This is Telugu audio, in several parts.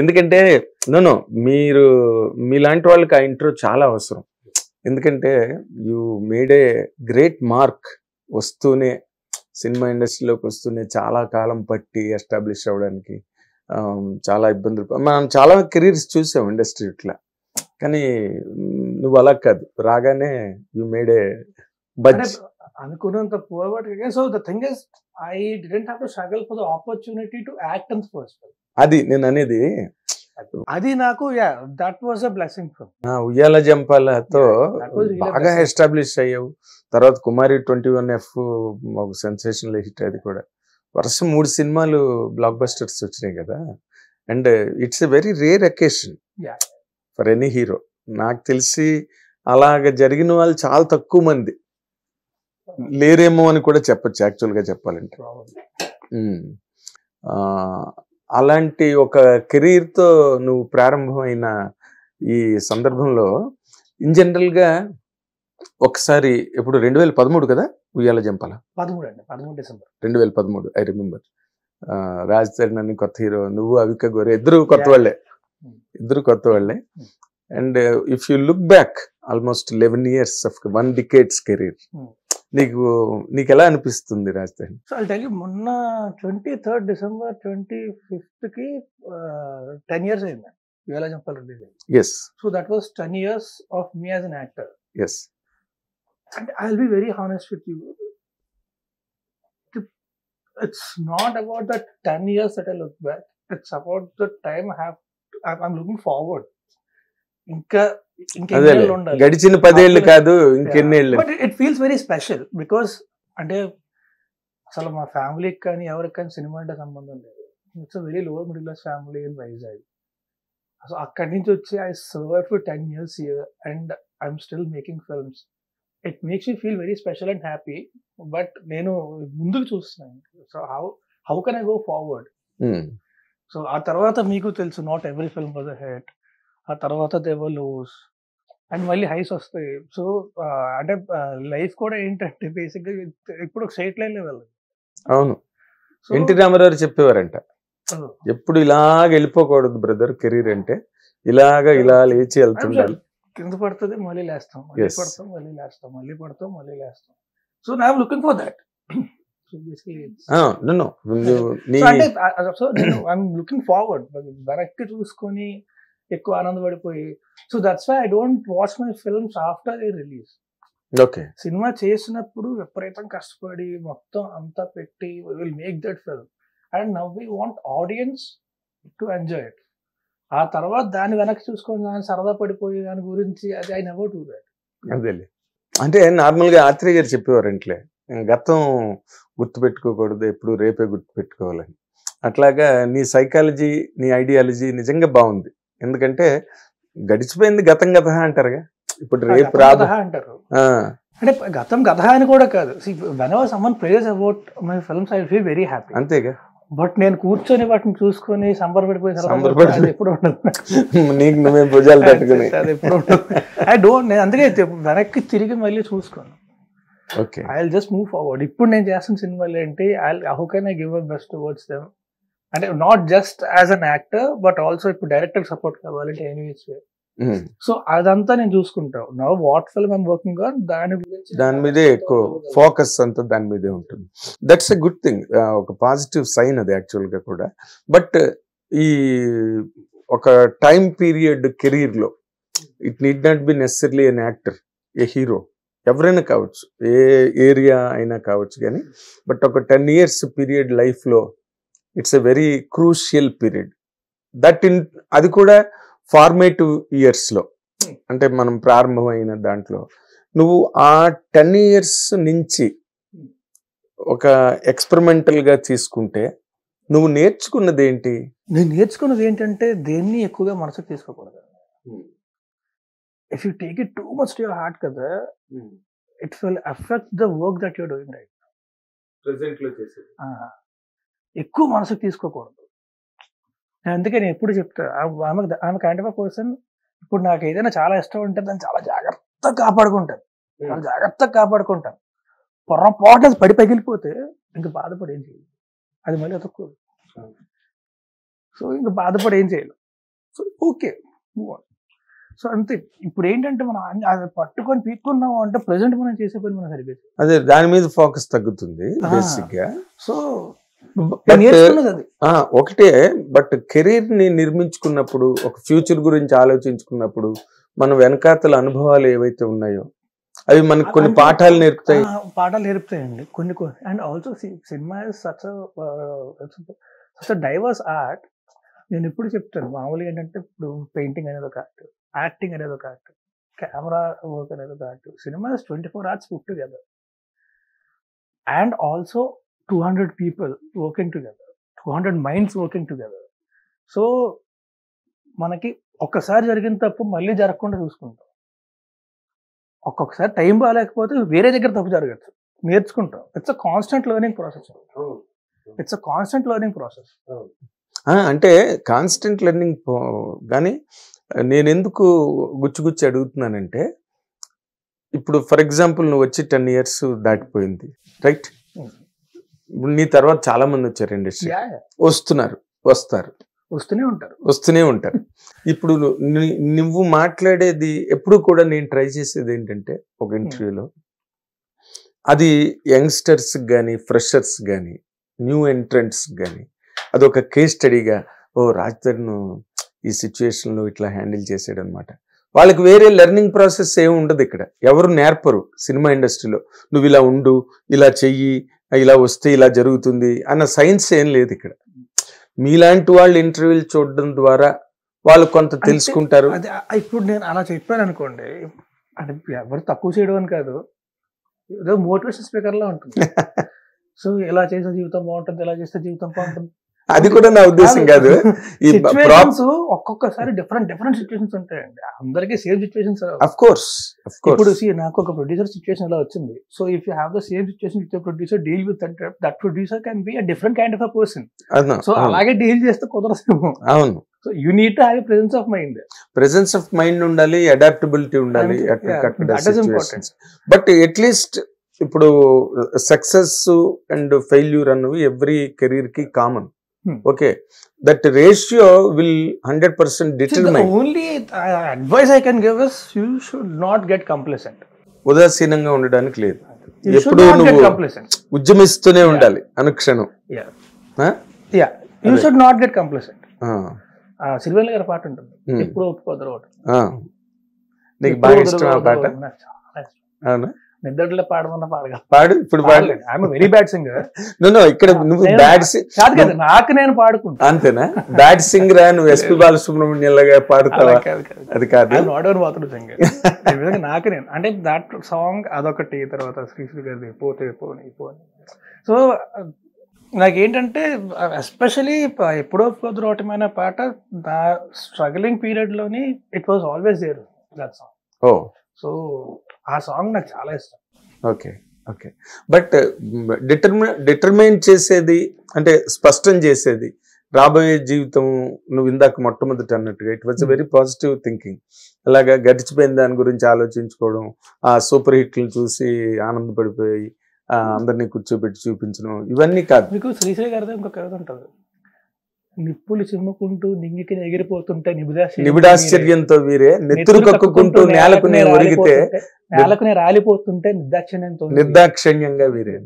ఎందుకంటే నో మీరు మీలాంటి వాళ్ళకి ఆ ఇంట్రో చాలా అవసరం. ఎందుకంటే you made a great mark. వస్తూనే సినిమా ఇండస్ట్రీలోకి వస్తూనే చాలా కాలం పట్టి ఎస్టాబ్లిష్ అవ్వడానికి చాలా ఇబ్బందులు మనం చాలా కెరీర్స్ చూసాం ఇండస్ట్రీ ఇట్లా. కానీ నువ్వు అలా కాదు, రాగానే యూ మేడ్ ఏ బజ్. అనుకున్నంత పోవర్ట్. So the thing is I didn't have to struggle for the opportunity to act in first film. అది నేను అనేది. అది నాకు that was a blessing for me. Uyyala జంపాలతో బాగా ఎస్టాబ్లిష్ అయ్యావు. తర్వాత కుమారి 21F ఒక సెన్సేషనల్ హిట్. అది కూడా వరుస 3 సినిమాలు బ్లాక్ బస్టర్స్ వచ్చినాయి కదా. And it's a very rare occasion for any hero. నాకు తెలిసి అలాగ జరిగిన వాళ్ళు చాలా తక్కువ మంది లేరేమో అని కూడా చెప్పచ్చు యాక్చువల్గా చెప్పాలంటే. అలాంటి ఒక కెరీర్తో నువ్వు ప్రారంభమైన ఈ సందర్భంలో ఇన్ జనరల్గా ఒకసారి ఇప్పుడు 2013 కదా ఉయ్యాల Jampala? 13 December 2013. I remember. Raj Tarun కొత్త హీరో, నువ్వు అవిక గోరే ఇద్దరు కొత్త వాళ్ళే. And if you look back almost 11 years of 1 decades career, నీకు ఎలా అనిపిస్తుంది Raj Tarun? So I tell you, మొన్న 23rd December 25th కి 10 years అయింది ఉయ్యాల జంపాల రిలీజ్ అయ్యింది. Yes. So that was 10 years of me as an actor. Yes. And I'll be very honest with you, it's not about the 10 years that I look back, it's about the time I'm looking forward. గడిచిన 10 ఏళ్ళు కాదు, ఇంకెన్నేళ్ళు. But it feels very special because అంటే అసలు మా ఫ్యామిలీకి కానీ ఎవరికి కానీ సినిమా అంటే సంబంధం లేదు. It's a very lower middle class family in Vizag. So అక్కడి నుంచి వచ్చి I serve for 10 years here and I'm still making films. It makes you feel very special and happy. But నేను ముందుకు చూస్తున్నాను. So how can I go forward? So ఆ తర్వాత మీకు తెలుసు, not every film was a hit. ఆ తర్వాత దేవర్ లోస్ అండ్ మళ్ళీ హైస్ వస్తాయి. సో అంటే లైఫ్ కూడా ఏంటంటే బేసిక్గా ఇప్పుడు ఒక స్ట్రైట్ లైన్ వెళ్ళదు. అవును. ఎన్టీ రామారావు చెప్పేవారంట, ఎప్పుడు ఇలాగ వెళ్ళిపోకూడదు బ్రదర్ కెరీర్ అంటే, ఇలా లేచి వెళ్తుండాలి. కింద పడుతుంది మళ్ళీ లేస్తాం, మళ్ళీ పడతాం మళ్ళీ లేస్తాం, మళ్ళీ పడతాం మళ్ళీ లేస్తాం. సో నా looking for that. Looking forward, వెనక్కి చూసుకొని ఎక్కువ ఆనందపడిపోయి. So that's why I don't watch my films after they release. Okay. సినిమా చేసినప్పుడు విపరీతం కష్టపడి మొత్తం అంతా పెట్టి will make that film and now we want audience to enjoy it. ఆ తర్వాత దాన్ని వెనక్కి చూసుకొని దాన్ని సరదా పడిపోయి దాని గురించి అది ఐ నెవర్ డూ దట్. అదేలే. అంటే నార్మల్గా ఆత్రేయ గారు చెప్పేవారంట్లే, గతం గుర్తుపెట్టుకోకూడదు, ఎప్పుడు రేపే గుర్తుపెట్టుకోవాలని. అట్లాగా నీ సైకాలజీ, నీ ఐడియాలజీ నిజంగా బాగుంది. ఎందుకంటే గడిచిపోయింది గతం గత అంటారుగా, ఇప్పుడు రేపు రాదు అంటారు. అంటే గతం గత అని కూడా కాదు. whenever someone prays about my films I feel very happy. అంతేగా. బట్ నేను కూర్చొని వాటిని చూసుకొని సంబరపడిపోయి ఎప్పుడు ఉండదు. నీకు నువ్వే భుజాలు తట్టుకుని అది ఎప్పుడు ఉండదు. I don't. నేను అందుకే వెనక్కి తిరిగి మళ్ళీ చూసుకోను. Okay. I will just move forward. ఇప్పుడు నేను చేస్తున్న సినిమాలు ఏంటి, how can I give a best towards them. అంటే not just as an actor but also ఇప్పుడు డైరెక్టర్ సపోర్ట్ కావాలంటే ఎనీవేస్ వే. సో అదంతా నేను చూసుకుంటాను. Now what film I'm working on దాని మీదే ఎక్కువ ఫోకస్ అంతా దాని మీదే ఉంటుంది. దట్స్ ఎ గుడ్ థింగ్, ఒక పాజిటివ్ సైన్ అది యాక్చువల్గా కూడా. బట్ ఈ ఒక టైం పీరియడ్ కెరీర్ లో it need not be necessarily an actor, A hero, ఎవరైనా కావచ్చు, ఏ ఏరియా అయినా కావచ్చు. కానీ బట్ ఒక 10 years పీరియడ్ లైఫ్లో it's a very crucial period. అది కూడా ఫార్మేటివ్ ఇయర్స్లో, అంటే మనం ప్రారంభమైన దాంట్లో నువ్వు ఆ 10 years నుంచి ఒక ఎక్స్పెరిమెంటల్గా తీసుకుంటే నువ్వు నేర్చుకున్నది ఏంటి? నేను నేర్చుకున్నది ఏంటంటే దేన్ని ఎక్కువగా మనసుకు తీసుకోకూడదు. If you take it too much to your heart కదా, it will affect the work that you're doing right. ప్రెజెంట్లో చేసేది ఎక్కువ మనసుకు తీసుకోకూడదు. అందుకే నేను ఎప్పుడు చెప్తా, ఆమె కైండ్ ఆఫ్ పర్సన్. ఇప్పుడు నాకు ఏదైనా చాలా ఇష్టం ఉంటే దాన్ని చాలా జాగ్రత్తగా కాపాడుకుంటాను. పొరపాటు పడి పగిలిపోతే ఇంక బాధపడి ఏం చేయాలి, అది మళ్ళీ అతుక్కోదు. సో ఇంక బాధపడి ఏం చేయాలి. So okay. సో అంతే. ఇప్పుడు ఏంటంటే మనం అది పట్టుకొని పీక్కున్నాము అంటే ప్రెసెంట్ మనం చేసే పని మనం సరిగ్గా చేయాలి. అదే దాని మీద ఫోకస్ తగ్గుతుంది బేసిక్ గా. సో నేర్చుకున్నది అది. ఒకటే, బట్ కెరీర్ ని నిర్మించుకున్నప్పుడు, ఒక ఫ్యూచర్ గురించి ఆలోచించుకున్నప్పుడు మన వెనకాతల అనుభవాలు ఏవైతే ఉన్నాయో అవి మనకు కొన్ని పాఠాలు నేర్పుతాయి. పాఠాలు నేర్పుతాయండి కొన్ని. And also cinema is such divorce art. నేను ఎప్పుడు చెప్తాను, మామూలుగా ఏంటంటే ఇప్పుడు పెయింటింగ్ అనేది ఒక ఆర్ట్, యాక్టింగ్ అనేది ఒక ఆర్ట్, కెమెరా వర్క్ అనేది ఒక art. Cinema is 24 hours put together. And also 200 people working together, 200 minds working together. So మనకి ఒక్కసారి జరిగిన తప్పు మళ్ళీ జరగకుండా చూసుకుంటాం. ఒక్కొక్కసారి టైం బాగాలేకపోతే వేరే దగ్గర తప్పు జరగచ్చు, నేర్చుకుంటాం. It's a constant learning process. అంటే కాన్స్టెంట్ లెర్నింగ్. కానీ నేను ఎందుకు గుచ్చి అడుగుతున్నానంటే, ఇప్పుడు ఫర్ ఎగ్జాంపుల్ నువ్వు వచ్చి 10 years దాటిపోయింది, రైట్? నీ తర్వాత చాలా మంది వచ్చారు ఇండస్ట్రీ, వస్తూనే ఉంటారు. ఇప్పుడు నువ్వు మాట్లాడేది ఎప్పుడు కూడా నేను ట్రై చేసేది ఏంటంటే, ఒక ఇంటర్వ్యూలో అది యంగ్స్టర్స్ కానీ, ఫ్రెషర్స్ కానీ, న్యూ ఎంట్రెంట్స్ కానీ అదొక కేస్ స్టడీగా, రాజ్ తరుణ్ ఈ సిచ్యువేషన్లో ఇట్లా హ్యాండిల్ చేసాడు అనమాట. వాళ్ళకి వేరే లెర్నింగ్ ప్రాసెస్ ఏమి ఉండదు ఇక్కడ. ఎవరు నేర్పరు సినిమా ఇండస్ట్రీలో, నువ్వు ఇలా ఉండు, ఇలా చెయ్యి, ఇలా వస్తే ఇలా జరుగుతుంది అన్న సైన్స్ ఏం లేదు ఇక్కడ. మీలాంటి వాళ్ళు ఇంటర్వ్యూలు చూడడం ద్వారా వాళ్ళు కొంత తెలుసుకుంటారు. ఇప్పుడు నేను అలా చెప్పాను అనుకోండి, అంటే ఎవరు తక్కువ చేయడం అని కాదు, ఏదో మోటివేషన్ స్పీకర్ లా ఉంటుంది. సో ఇలా చేస్తే జీవితం బాగుంటుంది, ఇలా చేస్తే జీవితం బాగుంటుంది, అది కూడా నా ఉద్దేశం కాదు. ఒక్కొక్కసారి డిఫరెంట్ సిచ్యువేషన్స్ ఉంటాయండి. అందరికీ సేమ్ సిచ్యువేషన్స్. ఆఫ్ కోర్స్ ఇప్పుడు నాకు ఒక ప్రొడ్యూసర్ సిచ్యువేషన్ ఎలా వచ్చింది. So if you have the same situation with producer, deal with that producer can be a different kind of a person. So అలాగే డీల్ చేస్తే కుదరదు. అవును. So you need to have presence of mind ఉండాలి, అడాప్టబిలిటీ ఉండాలి. బట్ అట్లీస్ట్ ఇప్పుడు సక్సెస్ అండ్ ఫెయిల్యూర్ అన్నవి ఎవ్రీ కెరీర్ కి common. Okay, that ratio will 100% determine. Only advice I can give is you should not get complacent. ఉదాసీనంగా ఉండడానికి లేదు. ఎప్పుడు నువ్వు ఉద్యమిస్తూనే ఉండాలి అనుక్షణం. You should not get complacent. Sirivennela గారి పాట ఉంటుంది, ఎప్పుడు ఒప్పుకోదరు. నీకు బాగా ఇష్టం ఆ పాట? అవునా? నిద్రలో పాడమన్న పాడు. ఇప్పుడు వెరీ బ్యాడ్ సింగర్. ఇక్కడ నువ్వు బ్యాడ్ కాదు కదా, నాకు నేను పాడుకుంటా అంతేనా? బ్యాడ్ సింగర్ నువ్వు ఎస్పి బాలసుబ్రహ్మణ్యం లాగా పాడుతావా? అది కాదు, మాత్రం సింగర్. నాకు నేను అంటే దాట్ సాంగ్ అదొకటి, తర్వాత శ్రీశ్రీ గారిది పోతే పోని పోని. సో నాకేంటంటే ఎస్పెషలీ ఎప్పుడో కుదరమైన పాట, నా స్ట్రగ్లింగ్ పీరియడ్ లోని it was always there that song. So ఆ సాంగ్ నాకు చాలా ఇష్టం. ఓకే. బట్ డిటర్మైన్ చేసేది అంటే స్పష్టం చేసేది రాబోయే జీవితం. నువ్వు ఇందాక మొట్టమొదటి అన్నట్టుగా it was very positive thinking. అలాగా గడిచిపోయిన దాని గురించి ఆలోచించుకోవడం, ఆ సూపర్ హిట్లను చూసి ఆనందపడిపోయి అందరినీ కూర్చోబెట్టి చూపించడం, ఇవన్నీ కాదు. మీకు శ్రీశ్రీ గారితో ఇంకో కవిత ఉంటుంది, నిప్పులు చిమ్ముకుంటూ నింగికి ఎగిరిపోతుంటే నిబిడాశ్చర్యంతో వీరే నెత్తురు కక్కుకుంటూ నేలకునే ఒరిగితే నేలకునే రాలిపోతుంటే నిర్దాక్షిణ్యంగా వీరే.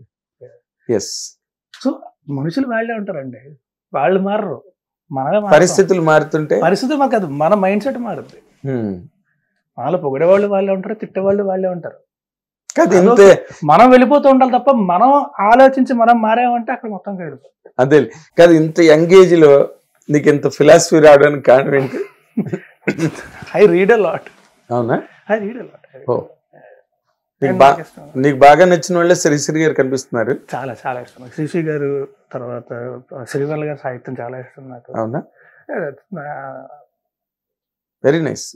ఎస్. సో మనుషులు వాళ్ళే ఉంటారండి, వాళ్ళు మారరు, మనమే. పరిస్థితులు మారుతుంటే పరిస్థితులు మాకు కాదు, మన మైండ్ సెట్ మారుతుంది. వాళ్ళు పొగిడేవాళ్ళు వాళ్ళే ఉంటారు, తిట్టేవాళ్ళు వాళ్ళే ఉంటారు. మనం వెళ్ళిపోతూ ఉండాలి తప్ప మనం ఆలోచించి మనం మారామంటే అక్కడ మొత్తం వెళ్ళిపోతుంది. అదే కాదు, ఇంత యంగ్ ఏజ్ లో నీకు ఇంత ఫిలాసఫీ రావడానికి కారణం ఏంటి? I read a lot. అవునా? I read a lot. నీకు బాగా నచ్చిన వాళ్ళే శ్రీశ్రీ గారు కనిపిస్తున్నారు. చాలా చాలా ఇష్టం శ్రీశ్రీ గారు, తర్వాత సిరివెన్నెల గారి సాహిత్యం చాలా ఇష్టం నాకు. అవునా? Very nice.